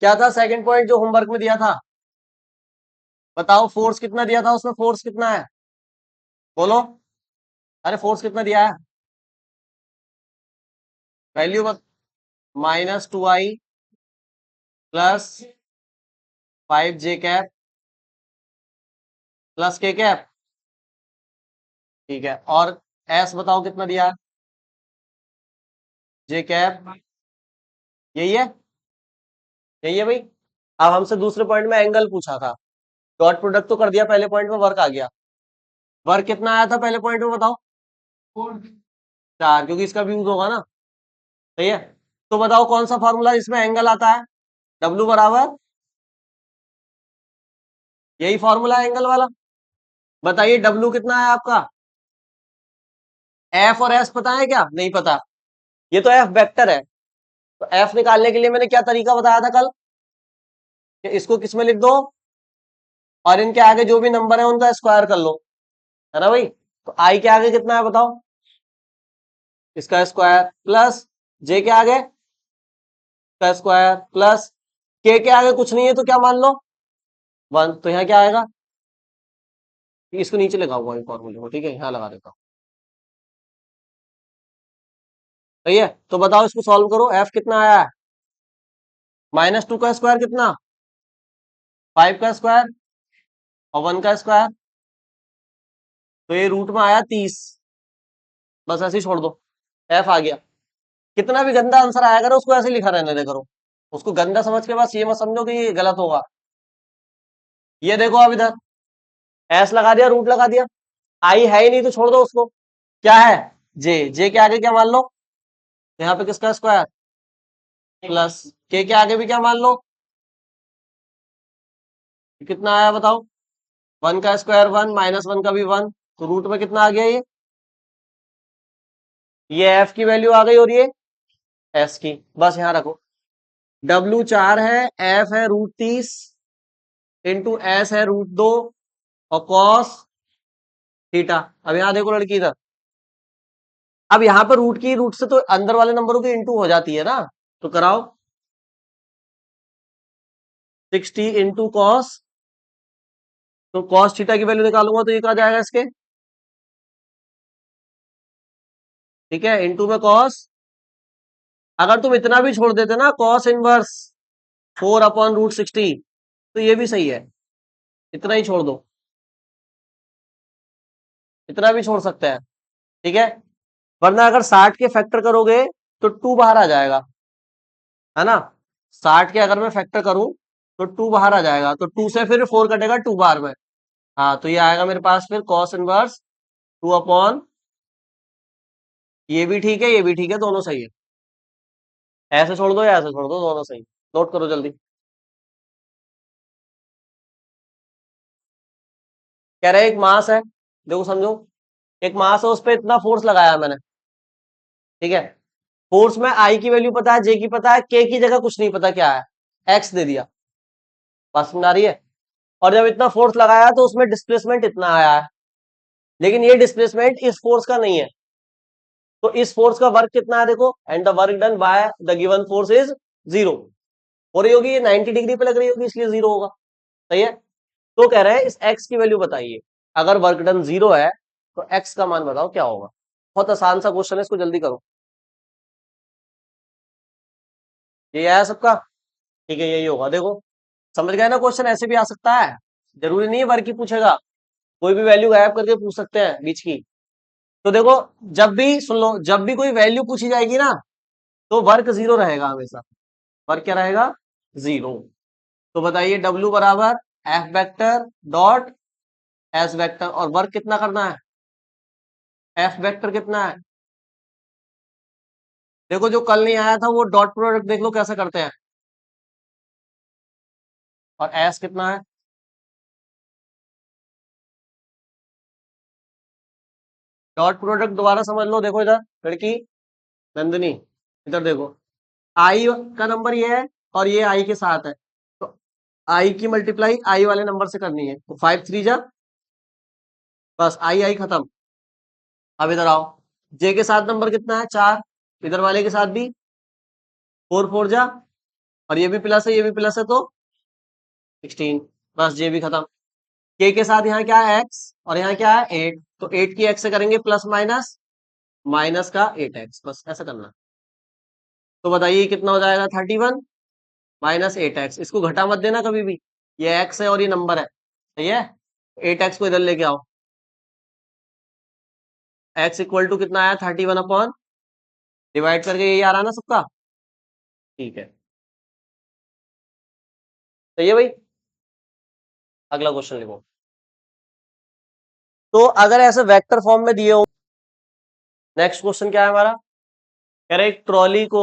क्या था second point जो होमवर्क में दिया था? बताओ फोर्स कितना दिया था उसमें, फोर्स कितना है बोलो। अरे फोर्स कितना दिया है, वैल्यू बस। -2i plus 5j cap plus k cap, ठीक है। और एस बताओ कितना दिया है, जे कैप, यही है, यही है भाई। अब हमसे दूसरे पॉइंट में एंगल पूछा था, डॉट प्रोडक्ट तो कर दिया, पहले पॉइंट में वर्क आ गया। वर्क कितना आया था पहले पॉइंट में बताओ, 4, क्योंकि इसका भी यूज होगा ना, सही है। तो बताओ कौन सा फॉर्मूला इसमें एंगल आता है, W बराबर, यही फॉर्मूला है एंगल वाला। बताइए W कितना है आपका, F और S पता है क्या, नहीं पता। ये तो F वेक्टर है, तो F निकालने के लिए मैंने क्या तरीका बताया था कल, कि इसको किस में लिख दो और इनके आगे जो भी नंबर है उनका स्क्वायर कर लो, है ना भाई। तो I के आगे कितना है बताओ, इसका स्क्वायर, प्लस J के आगे का स्क्वायर, प्लस K के आगे कुछ नहीं है तो क्या मान लो 1, तो यहाँ क्या आएगा, इसको नीचे लगाऊंगा फॉर्मूले को, ठीक है, यहाँ लगा देता हूँ, सही है। तो बताओ इसको सॉल्व करो, F कितना आया है, -2 का स्क्वायर कितना, 5 का स्क्वायर और 1 का स्क्वायर, तो ये रूट में आया 30, बस ऐसे ही छोड़ दो, F आ गया। कितना भी गंदा आंसर आया करो उसको ऐसे लिखा रहने दे करो, उसको गंदा समझ के बस ये मत समझो कि ये गलत होगा। ये देखो अब इधर एस लगा दिया, रूट लगा दिया, आई है ही नहीं तो छोड़ दो उसको। क्या है, जे के आगे क्या मान लो, यहाँ पे किसका स्क्वायर, प्लस के आगे भी क्या मान लो, कितना आया बताओ, 1 का स्क्वायर 1, -1 का भी 1, तो रूट में कितना आ गया ये एफ की वैल्यू आ गई और ये एस की, बस यहाँ रखो। W 4 है, एफ है √30 इंटू एस है √2 और कॉस थीटा। अब यहाँ देखो लड़की इधर, अब यहाँ पर रूट की रूट से तो अंदर वाले नंबरों की इंटू हो जाती है ना, तो कराओ 60 इंटू कॉस, तो कॉस थीटा की वैल्यू निकालूंगा तो ये क्या जाएगा इसके, ठीक है, इंटू में कॉस। अगर तुम इतना भी छोड़ देते ना, कॉस इनवर्स 4/√60, तो ये भी सही है, इतना ही छोड़ दो, इतना भी छोड़ सकते हैं, ठीक है। वरना अगर 60 के फैक्टर करोगे तो 2 बाहर आ जाएगा, है ना। 60 के अगर मैं फैक्टर करूं तो 2 बाहर आ जाएगा, तो 2 से फिर 4 कटेगा 2 बार में, हाँ, तो ये आएगा मेरे पास फिर कॉस इनवर्स 2/, ये भी ठीक है, ये भी ठीक है, दोनों सही है। ऐसे छोड़ दो या ऐसे छोड़ दो, दोनों सही। नोट करो जल्दी। कह रहे एक मास है, देखो समझो, एक मास है, उस पर इतना फोर्स लगाया मैंने, ठीक है। फोर्स में आई की वैल्यू पता है, जे की पता है, के की जगह कुछ नहीं पता क्या है, एक्स दे दिया, बात समझ आ रही है। और जब इतना फोर्स लगाया तो उसमें डिस्प्लेसमेंट इतना आया है, लेकिन ये डिस्प्लेसमेंट इस फोर्स का नहीं है, तो इस फोर्स का वर्क कितना है देखो, and the work done by the given force is 0, हो रही होगी ये 90 डिग्री पे लग रही होगी इसलिए 0 होगा, सही है। तो कह रहे हैं इस एक्स की वैल्यू बताइए, अगर वर्क डन 0 है तो एक्स का मान बताओ क्या होगा। बहुत आसान सा क्वेश्चन है, इसको जल्दी करो। ये आया सबका, ठीक है, यही होगा, देखो समझ गए ना, क्वेश्चन ऐसे भी आ सकता है, जरूरी नहीं है वर्क ही पूछेगा, कोई भी वैल्यू गायब करके पूछ सकते हैं बीच की। तो देखो, जब भी सुन लो, जब भी कोई वैल्यू पूछी जाएगी ना, तो वर्क 0 रहेगा हमेशा, वर्क क्या रहेगा, 0। तो बताइए W बराबर F vector dot S vector, और वर्क कितना करना है, F वेक्टर कितना है, देखो जो कल नहीं आया था वो डॉट प्रोडक्ट देख लो कैसे करते हैं, और S कितना है, डॉट प्रोडक्ट दोबारा समझ लो, देखो इधर लड़की नंदिनी, इधर देखो, आई का नंबर ये है और ये आई के साथ है, तो आई की मल्टीप्लाई आई वाले नंबर से करनी है, तो 5 3 जा, बस आई आई खत्म। अब इधर आओ, जे के साथ नंबर कितना है 4, इधर वाले के साथ भी 4 4 जा, और ये भी प्लस है, ये भी प्लस है, तो 16, बस ये भी खत्म। के साथ यहाँ क्या है x, और यहाँ क्या है 8, तो 8 की x से करेंगे प्लस माइनस, माइनस का 8x, बस ऐसा करना। तो बताइए कितना हो जाएगा 31 माइनस 8x, इसको घटा मत देना कभी भी, ये x है और ये नंबर है, सही है। 8x को इधर लेके आओ, x इक्वल टू कितना आया 31 अपॉन, डिवाइड करके यही आ रहा है ना सबका, ठीक है, सही है भाई। अगला क्वेश्चन लिखो। तो अगर ऐसे वेक्टर फॉर्म में दिए हो, नेक्स्ट क्वेश्चन क्या है हमारा, कह रहे एक ट्रॉली को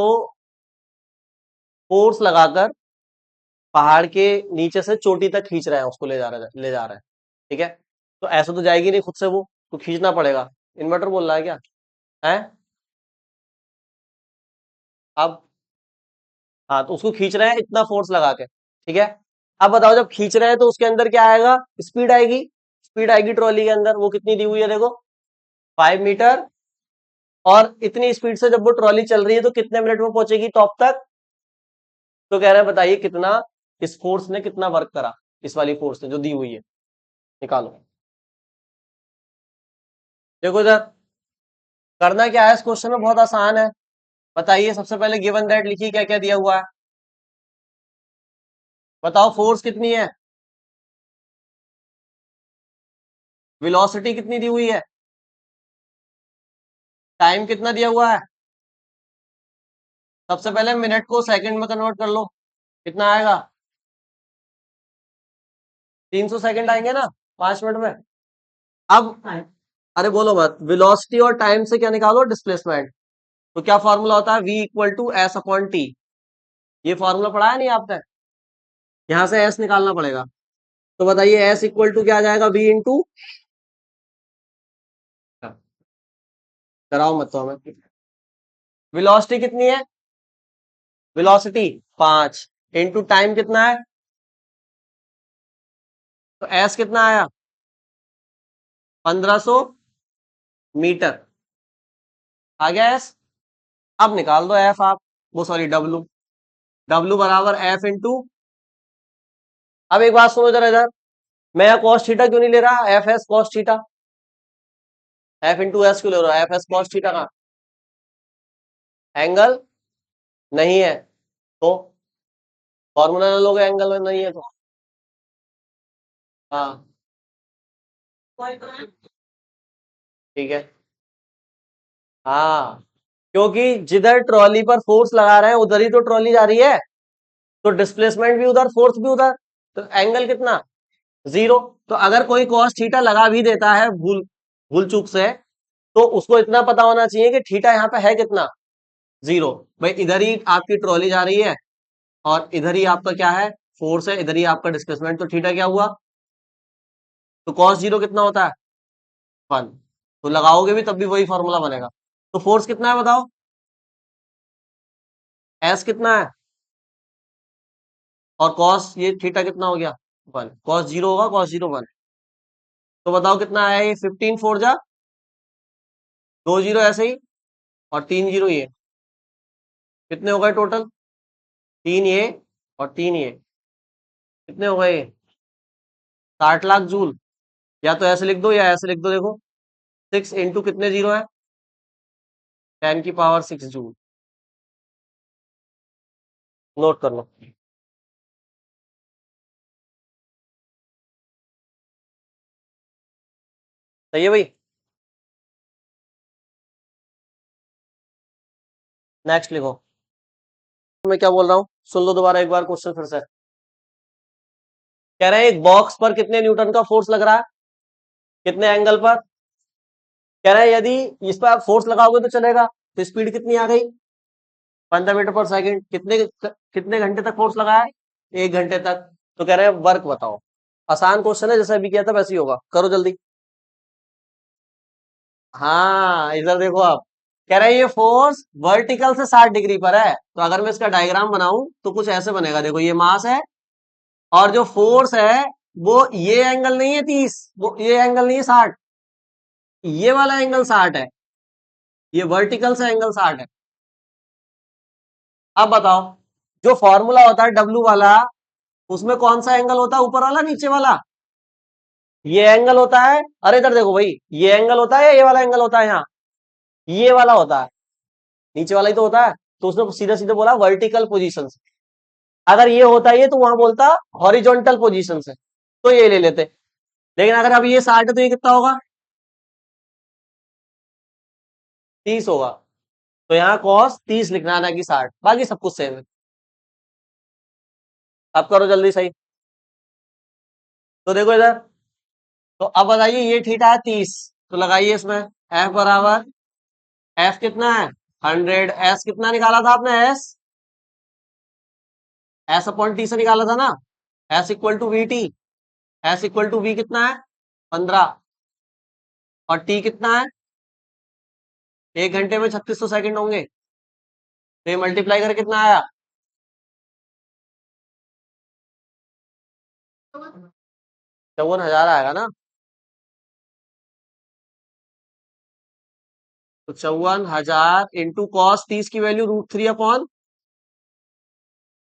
फोर्स लगाकर पहाड़ के नीचे से चोटी तक खींच रहे हैं, उसको ले जा रहे हैं, ठीक है। तो ऐसा तो जाएगी नहीं खुद से, वो तो खींचना पड़ेगा। इन्वर्टर बोल रहा है क्या है, अब हाँ, तो उसको खींच रहे हैं इतना फोर्स लगा के, ठीक है। अब बताओ जब खींच रहे हैं तो उसके अंदर क्या आएगा, स्पीड आएगी, स्पीड आएगी ट्रॉली के अंदर, वो कितनी दी हुई है देखो, 5 मीटर, और इतनी स्पीड से जब वो ट्रॉली चल रही है तो कितने मिनट में पहुंचेगी टॉप तक। तो कह रहे हैं बताइए कितना, इस फोर्स ने कितना वर्क करा, इस वाली फोर्स ने जो दी हुई है, निकालो। देखो इधर करना क्या है इस क्वेश्चन में, बहुत आसान है। बताइए सबसे पहले गिवन दैट लिखिए क्या क्या दिया हुआ है, बताओ फोर्स कितनी है, वेलोसिटी कितनी दी हुई है, टाइम कितना दिया हुआ है। सबसे पहले मिनट को सेकंड में कन्वर्ट कर लो, कितना आएगा, 300 सेकंड आएंगे ना 5 मिनट में। अब अरे बोलो मत, वेलोसिटी और टाइम से क्या निकालो, डिस्प्लेसमेंट। तो क्या फॉर्मूला होता है, v equal to s upon t, ये फॉर्मूला पढ़ा है नहीं आपने, यहां से एस निकालना पड़ेगा। तो बताइए एस इक्वल टू क्या आ जाएगा, v इंटू, कराओ मत तो हमें, वेलोसिटी कितनी है, वेलोसिटी 5, इंटू टाइम कितना है, तो एस कितना आया 1500 मीटर, आ गया एस। अब निकाल दो एफ आप, वो सॉरी डब्लू, डब्लू बराबर एफ इंटू, अब एक बात सुनो जरा इधर, मैं यहाँ कॉस थीटा क्यों नहीं ले रहा, F S cos theta, F into S क्यों ले रहा, एफ एस कॉस थीटा का एंगल नहीं है, तो फॉर्मूला ले लोगे, एंगल में नहीं है तो, हाँ ठीक है, हाँ, क्योंकि जिधर ट्रॉली पर फोर्स लगा रहे हैं उधर ही तो ट्रॉली जा रही है, तो डिस्प्लेसमेंट भी उधर, फोर्स भी उधर, तो एंगल कितना 0। तो अगर कोई कॉस थीटा लगा भी देता है भूल भूल चूक से, तो उसको इतना पता होना चाहिए कि थीटा यहाँ पे है कितना 0। भाई इधर ही आपकी ट्रॉली जा रही है और इधर ही आपका क्या है, फोर्स है, इधर ही आपका डिस्प्लेसमेंट, तो थीटा क्या हुआ, तो कॉस 0 कितना होता है 1, तो लगाओगे भी तब भी वही फॉर्मूला बनेगा। तो फोर्स कितना है बताओ, एस कितना है, और कॉस ये थीटा कितना हो गया 1, कॉस 0 होगा, कॉस 0 1, तो बताओ कितना आया, ये 15 4 जा 2 जीरो ऐसे ही, और 3 जीरो ये, कितने हो गए टोटल, 3 ये और 3 ये, कितने हो गए 60 लाख जूल। या तो ऐसे लिख दो या ऐसे लिख दो, देखो 6 इंटू कितने जीरो है, 10 की पावर 6 जूल, नोट कर लो। सही है भाई, नेक्स्ट लिखो। मैं क्या बोल रहा हूँ सुन लो दोबारा एक बार क्वेश्चन फिर से, कह रहे हैं एक बॉक्स पर कितने न्यूटन का फोर्स लग रहा है, कितने एंगल पर, कह रहे हैं यदि इस पर आप फोर्स लगाओगे तो चलेगा, तो स्पीड कितनी आ गई 15 मीटर पर सेकंड, कितने कितने घंटे तक फोर्स लगाया है, 1 घंटे तक। तो कह रहे हैं वर्क बताओ, आसान क्वेश्चन है, जैसे अभी किया था वैसे ही होगा, करो जल्दी। हाँ इधर देखो आप, कह रहे हैं ये फोर्स वर्टिकल से 60 डिग्री पर है, तो अगर मैं इसका डायग्राम बनाऊं तो कुछ ऐसे बनेगा, देखो ये मास है, और जो फोर्स है वो ये एंगल नहीं है 30, वो ये एंगल नहीं है 60, ये वाला एंगल 60 है, ये वर्टिकल से एंगल 60 है। अब बताओ जो फॉर्मूला होता है डब्ल्यू वाला, उसमें कौन सा एंगल होता है, ऊपर वाला नीचे वाला? ये एंगल होता है। अरे इधर देखो भाई, ये एंगल होता है या ये वाला एंगल होता है यहाँ? ये वाला होता है। नीचे वाला ही तो होता है। तो उसने सीधे सीधे बोला वर्टिकल पोजीशन से। अगर ये होता ये तो वहां बोलता हॉरिजॉन्टल पोजीशन से, तो ये ले लेते। लेकिन अगर अब ये 60 है तो ये कितना होगा? 30 होगा। तो यहाँ कॉस 30 लिखना है ना कि 60, बाकी सब कुछ सेम है। अब करो जल्दी सही। तो देखो इधर, तो अब बताइए ये थीटा है 30, तो लगाइए इसमें एफ बराबर, एफ कितना है 100, एस कितना निकाला था आपने, एस अपॉन टी से निकाला था ना, s equal to v t. S equal to v कितना है 15, और टी कितना है, 1 घंटे में 3600 सेकंड होंगे। तो ये मल्टीप्लाई करके कितना आया, 54,000 आएगा ना। तो 54,000 इंटू कॉस 30 की वैल्यू √3 अपॉन,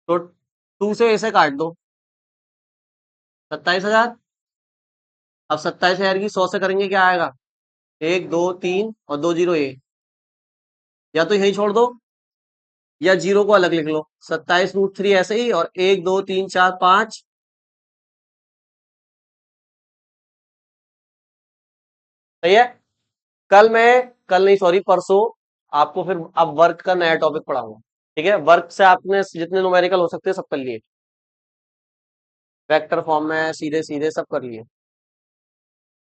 तो 2 से इसे काट दो, 27,000। अब 27,000 की 100 से करेंगे क्या आएगा, 1 2 3 और 2 जीरो ये, या तो यही छोड़ दो या जीरो को अलग लिख लो, 27 √3 ऐसे ही, और 1 2 3 4 5। सही है। कल नहीं सॉरी परसों, आपको फिर अब वर्क का नया टॉपिक पढ़ाऊंगा। ठीक है, वर्क से आपने जितने न्यूमेरिकल हो सकते हैं सब कर लिए, वेक्टर फॉर्म में सीधे सीधे सब कर लिए।